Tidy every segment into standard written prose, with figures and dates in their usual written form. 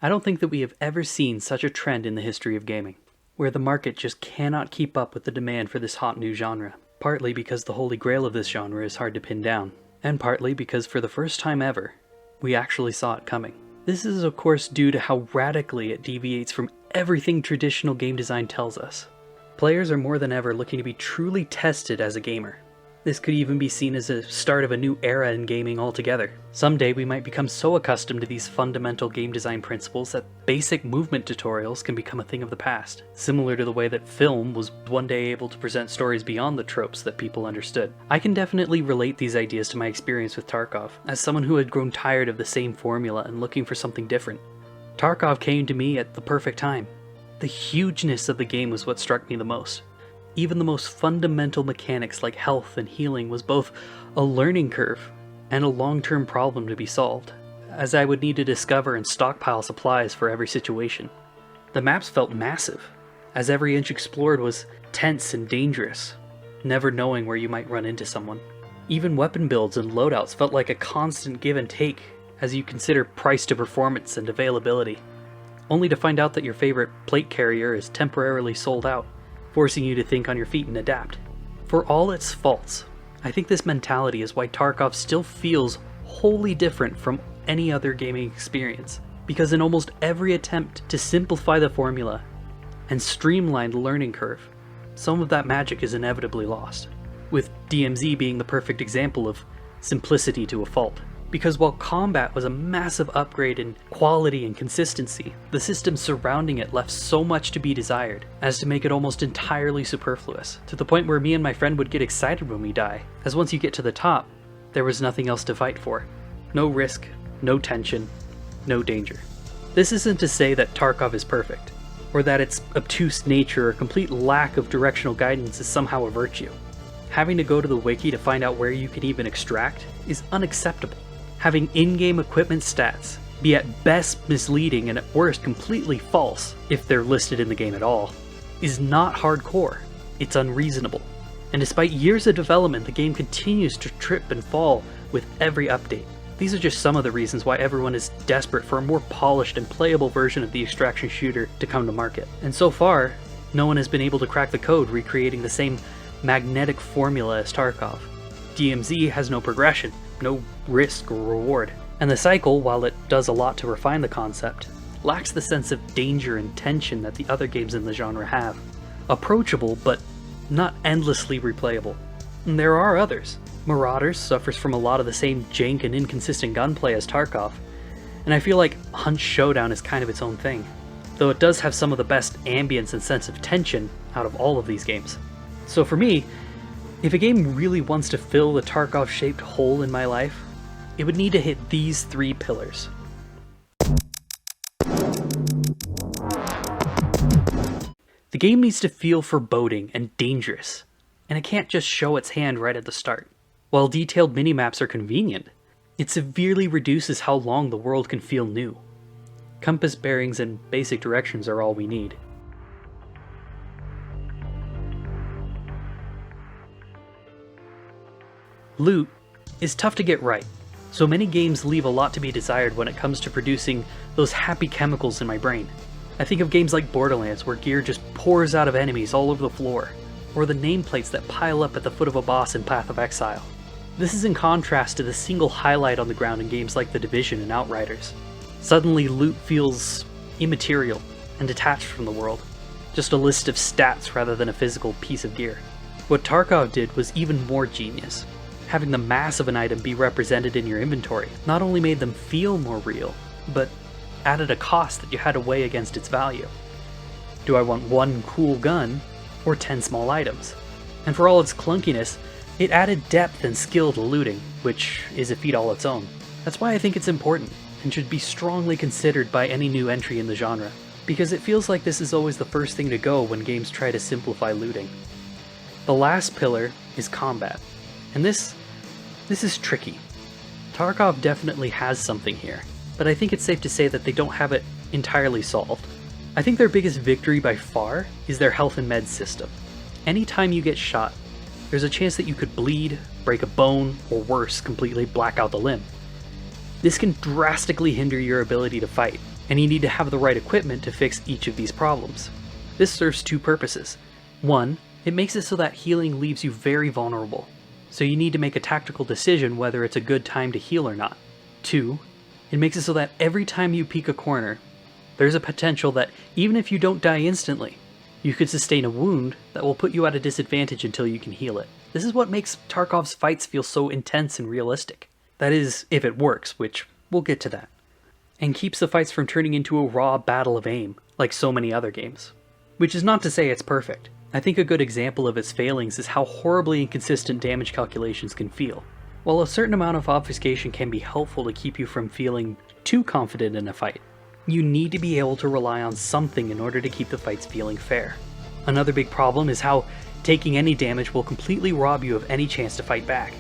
I don't think that we have ever seen such a trend in the history of gaming, where the market just cannot keep up with the demand for this hot new genre, partly because the holy grail of this genre is hard to pin down, and partly because for the first time ever, we actually saw it coming. This is of course due to how radically it deviates from everything traditional game design tells us. Players are more than ever looking to be truly tested as a gamer. This could even be seen as a start of a new era in gaming altogether. Someday we might become so accustomed to these fundamental game design principles that basic movement tutorials can become a thing of the past, similar to the way that film was one day able to present stories beyond the tropes that people understood. I can definitely relate these ideas to my experience with Tarkov, as someone who had grown tired of the same formula and looking for something different. Tarkov came to me at the perfect time. The hugeness of the game was what struck me the most. Even the most fundamental mechanics like health and healing was both a learning curve and a long-term problem to be solved, as I would need to discover and stockpile supplies for every situation. The maps felt massive, as every inch explored was tense and dangerous, never knowing where you might run into someone. Even weapon builds and loadouts felt like a constant give and take as you consider price to performance and availability, only to find out that your favorite plate carrier is temporarily sold out, forcing you to think on your feet and adapt. For all its faults, I think this mentality is why Tarkov still feels wholly different from any other gaming experience, because in almost every attempt to simplify the formula and streamline the learning curve, some of that magic is inevitably lost, with DMZ being the perfect example of simplicity to a fault. Because while combat was a massive upgrade in quality and consistency, the systems surrounding it left so much to be desired as to make it almost entirely superfluous, to the point where me and my friend would get excited when we die, as once you get to the top, there was nothing else to fight for. No risk, no tension, no danger. This isn't to say that Tarkov is perfect, or that its obtuse nature or complete lack of directional guidance is somehow a virtue. Having to go to the wiki to find out where you can even extract is unacceptable. Having in-game equipment stats be at best misleading and at worst completely false, if they're listed in the game at all, is not hardcore, it's unreasonable. And despite years of development, the game continues to trip and fall with every update. These are just some of the reasons why everyone is desperate for a more polished and playable version of the extraction shooter to come to market. And so far, no one has been able to crack the code recreating the same magnetic formula as Tarkov. DMZ has no progression, no risk or reward, and the cycle, while it does a lot to refine the concept, lacks the sense of danger and tension that the other games in the genre have. Approachable, but not endlessly replayable. And there are others. Marauders suffers from a lot of the same jank and inconsistent gunplay as Tarkov, and I feel like Hunt Showdown is kind of its own thing, though it does have some of the best ambience and sense of tension out of all of these games. So for me, if a game really wants to fill the Tarkov-shaped hole in my life, it would need to hit these three pillars. The game needs to feel foreboding and dangerous, and it can't just show its hand right at the start. While detailed minimaps are convenient, it severely reduces how long the world can feel new. Compass bearings and basic directions are all we need. Loot is tough to get right, so many games leave a lot to be desired when it comes to producing those happy chemicals in my brain. I think of games like Borderlands, where gear just pours out of enemies all over the floor, or the nameplates that pile up at the foot of a boss in Path of Exile. This is in contrast to the single highlight on the ground in games like The Division and Outriders. Suddenly loot feels immaterial and detached from the world, just a list of stats rather than a physical piece of gear. What Tarkov did was even more genius. Having the mass of an item be represented in your inventory not only made them feel more real, but added a cost that you had to weigh against its value. Do I want one cool gun, or 10 small items? And for all its clunkiness, it added depth and skill to looting, which is a feat all its own. That's why I think it's important, and should be strongly considered by any new entry in the genre, because it feels like this is always the first thing to go when games try to simplify looting. The last pillar is combat. And this is tricky. Tarkov definitely has something here, but I think it's safe to say that they don't have it entirely solved. I think their biggest victory by far is their health and meds system. Anytime you get shot, there's a chance that you could bleed, break a bone, or worse, completely black out the limb. This can drastically hinder your ability to fight, and you need to have the right equipment to fix each of these problems. This serves two purposes. One, it makes it so that healing leaves you very vulnerable, so you need to make a tactical decision whether it's a good time to heal or not. Two, it makes it so that every time you peek a corner, there's a potential that even if you don't die instantly, you could sustain a wound that will put you at a disadvantage until you can heal it. This is what makes Tarkov's fights feel so intense and realistic. That is, if it works, which we'll get to that. And keeps the fights from turning into a raw battle of aim, like so many other games. Which is not to say it's perfect. I think a good example of its failings is how horribly inconsistent damage calculations can feel. While a certain amount of obfuscation can be helpful to keep you from feeling too confident in a fight, you need to be able to rely on something in order to keep the fights feeling fair. Another big problem is how taking any damage will completely rob you of any chance to fight back,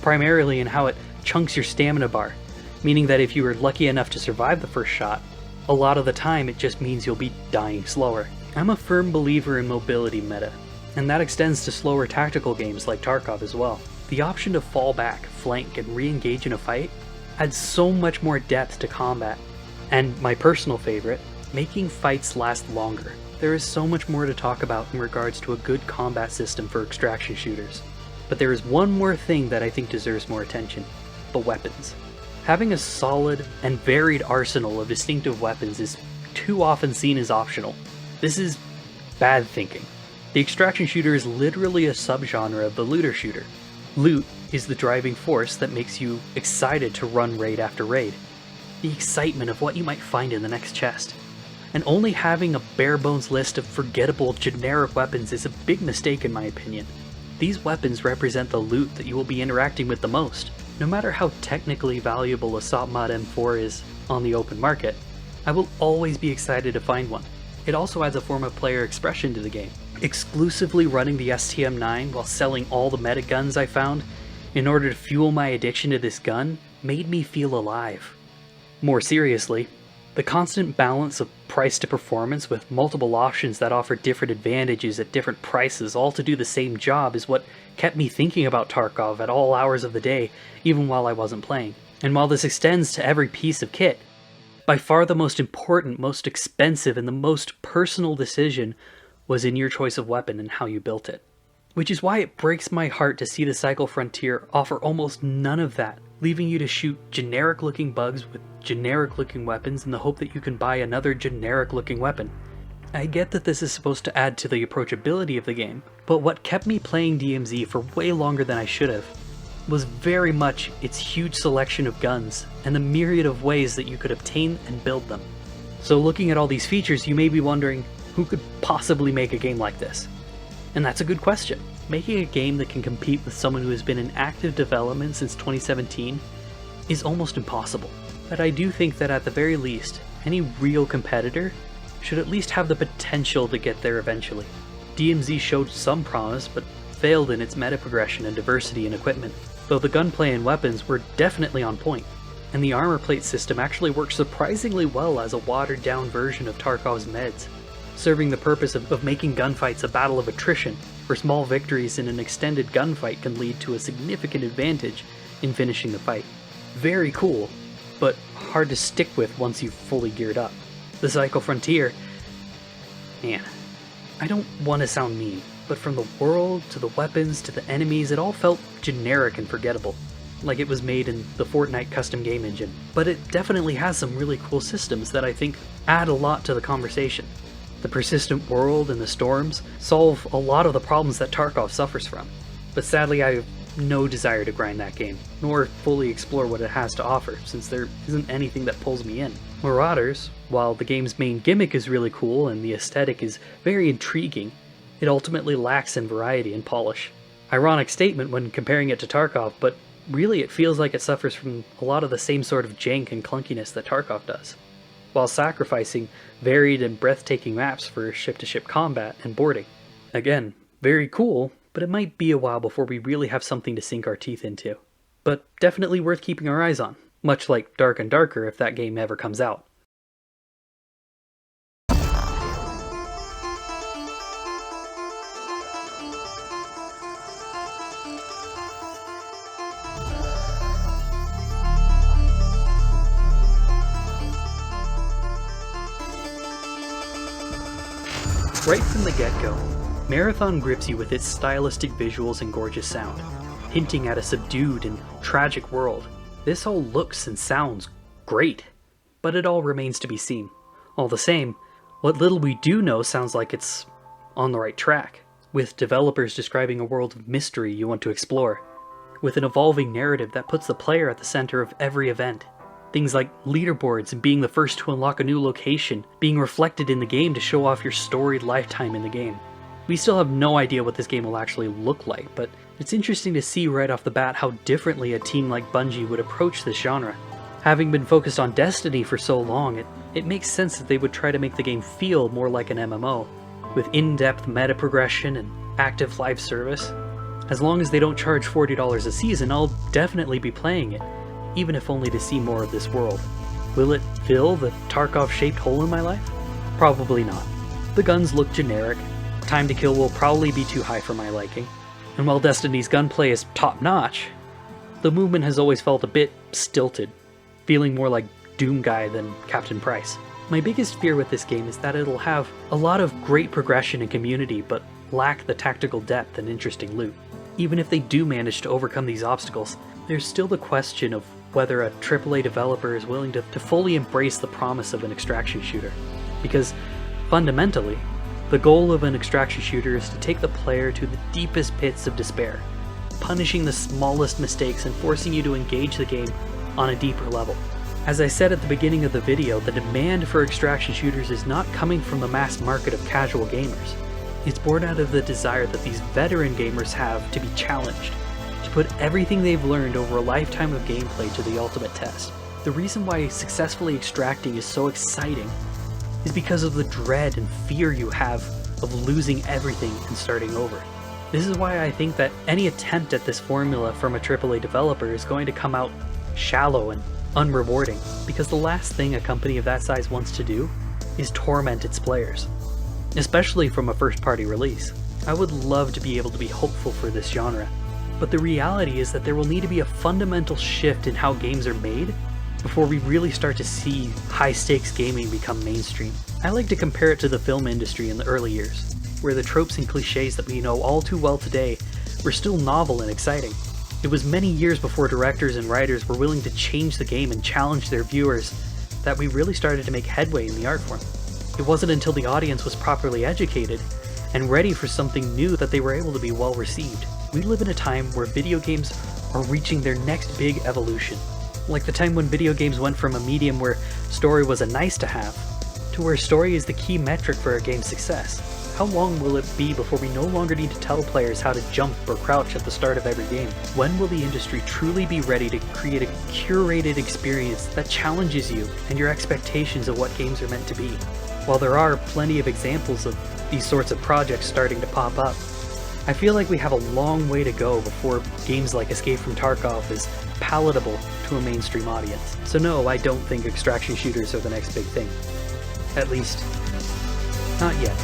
primarily in how it chunks your stamina bar, meaning that if you were lucky enough to survive the first shot, a lot of the time it just means you'll be dying slower. I'm a firm believer in mobility meta, and that extends to slower tactical games like Tarkov as well. The option to fall back, flank, and re-engage in a fight adds so much more depth to combat, and my personal favorite, making fights last longer. There is so much more to talk about in regards to a good combat system for extraction shooters, but there is one more thing that I think deserves more attention: the weapons. Having a solid and varied arsenal of distinctive weapons is too often seen as optional. This is bad thinking. The extraction shooter is literally a subgenre of the looter shooter. Loot is the driving force that makes you excited to run raid after raid. The excitement of what you might find in the next chest. And only having a bare bones list of forgettable generic weapons is a big mistake in my opinion. These weapons represent the loot that you will be interacting with the most. No matter how technically valuable a SOP-mod M4 is on the open market, I will always be excited to find one. It also adds a form of player expression to the game. Exclusively running the STM9 while selling all the meta guns I found in order to fuel my addiction to this gun made me feel alive. More seriously, the constant balance of price to performance with multiple options that offer different advantages at different prices all to do the same job is what kept me thinking about Tarkov at all hours of the day, even while I wasn't playing. And while this extends to every piece of kit, by far the most important, most expensive, and the most personal decision was in your choice of weapon and how you built it. Which is why it breaks my heart to see the Cycle Frontier offer almost none of that, leaving you to shoot generic-looking bugs with generic-looking weapons in the hope that you can buy another generic-looking weapon. I get that this is supposed to add to the approachability of the game, but what kept me playing DMZ for way longer than I should have was very much its huge selection of guns and the myriad of ways that you could obtain and build them. So looking at all these features, you may be wondering, who could possibly make a game like this? And that's a good question. Making a game that can compete with someone who has been in active development since 2017 is almost impossible. But I do think that at the very least, any real competitor should at least have the potential to get there eventually. DMZ showed some promise, but failed in its meta progression and diversity in equipment, though the gunplay and weapons were definitely on point, and the armor plate system actually worked surprisingly well as a watered down version of Tarkov's meds, serving the purpose of making gunfights a battle of attrition, where small victories in an extended gunfight can lead to a significant advantage in finishing the fight. Very cool, but hard to stick with once you've fully geared up. The Cycle Frontier, man, I don't want to sound mean, but from the world, to the weapons, to the enemies, it all felt generic and forgettable, like it was made in the Fortnite custom game engine. But it definitely has some really cool systems that I think add a lot to the conversation. The persistent world and the storms solve a lot of the problems that Tarkov suffers from, but sadly I have no desire to grind that game, nor fully explore what it has to offer, since there isn't anything that pulls me in. Marauders, while the game's main gimmick is really cool and the aesthetic is very intriguing, it ultimately lacks in variety and polish. Ironic statement when comparing it to Tarkov, but really it feels like it suffers from a lot of the same sort of jank and clunkiness that Tarkov does, while sacrificing varied and breathtaking maps for ship-to-ship combat and boarding. Again, very cool, but it might be a while before we really have something to sink our teeth into. But definitely worth keeping our eyes on, much like Dark and Darker if that game ever comes out. Right from the get-go, Marathon grips you with its stylistic visuals and gorgeous sound, hinting at a subdued and tragic world. This all looks and sounds great, but it all remains to be seen. All the same, what little we do know sounds like it's on the right track, with developers describing a world of mystery you want to explore, with an evolving narrative that puts the player at the center of every event. Things like leaderboards and being the first to unlock a new location being reflected in the game to show off your storied lifetime in the game. We still have no idea what this game will actually look like, but it's interesting to see right off the bat how differently a team like Bungie would approach this genre. Having been focused on Destiny for so long, it makes sense that they would try to make the game feel more like an MMO, with in-depth meta progression and active live service. As long as they don't charge $40 a season, I'll definitely be playing it, even if only to see more of this world. Will it fill the Tarkov-shaped hole in my life? Probably not. The guns look generic, time to kill will probably be too high for my liking, and while Destiny's gunplay is top-notch, the movement has always felt a bit stilted, feeling more like Doom Guy than Captain Price. My biggest fear with this game is that it'll have a lot of great progression and community, but lack the tactical depth and interesting loot. Even if they do manage to overcome these obstacles, there's still the question of whether a AAA developer is willing to fully embrace the promise of an extraction shooter. Because, fundamentally, the goal of an extraction shooter is to take the player to the deepest pits of despair, punishing the smallest mistakes and forcing you to engage the game on a deeper level. As I said at the beginning of the video, the demand for extraction shooters is not coming from the mass market of casual gamers. It's born out of the desire that these veteran gamers have to be challenged, to put everything they've learned over a lifetime of gameplay to the ultimate test. The reason why successfully extracting is so exciting is because of the dread and fear you have of losing everything and starting over. This is why I think that any attempt at this formula from a AAA developer is going to come out shallow and unrewarding, because the last thing a company of that size wants to do is torment its players, especially from a first-party release. I would love to be able to be hopeful for this genre, but the reality is that there will need to be a fundamental shift in how games are made before we really start to see high-stakes gaming become mainstream. I like to compare it to the film industry in the early years, where the tropes and cliches that we know all too well today were still novel and exciting. It was many years before directors and writers were willing to change the game and challenge their viewers that we really started to make headway in the art form. It wasn't until the audience was properly educated and ready for something new that they were able to be well received. We live in a time where video games are reaching their next big evolution. Like the time when video games went from a medium where story was a nice to have, to where story is the key metric for a game's success. How long will it be before we no longer need to tell players how to jump or crouch at the start of every game? When will the industry truly be ready to create a curated experience that challenges you and your expectations of what games are meant to be? While there are plenty of examples of these sorts of projects starting to pop up, I feel like we have a long way to go before games like Escape from Tarkov is palatable to a mainstream audience. So no, I don't think extraction shooters are the next big thing. At least, not yet.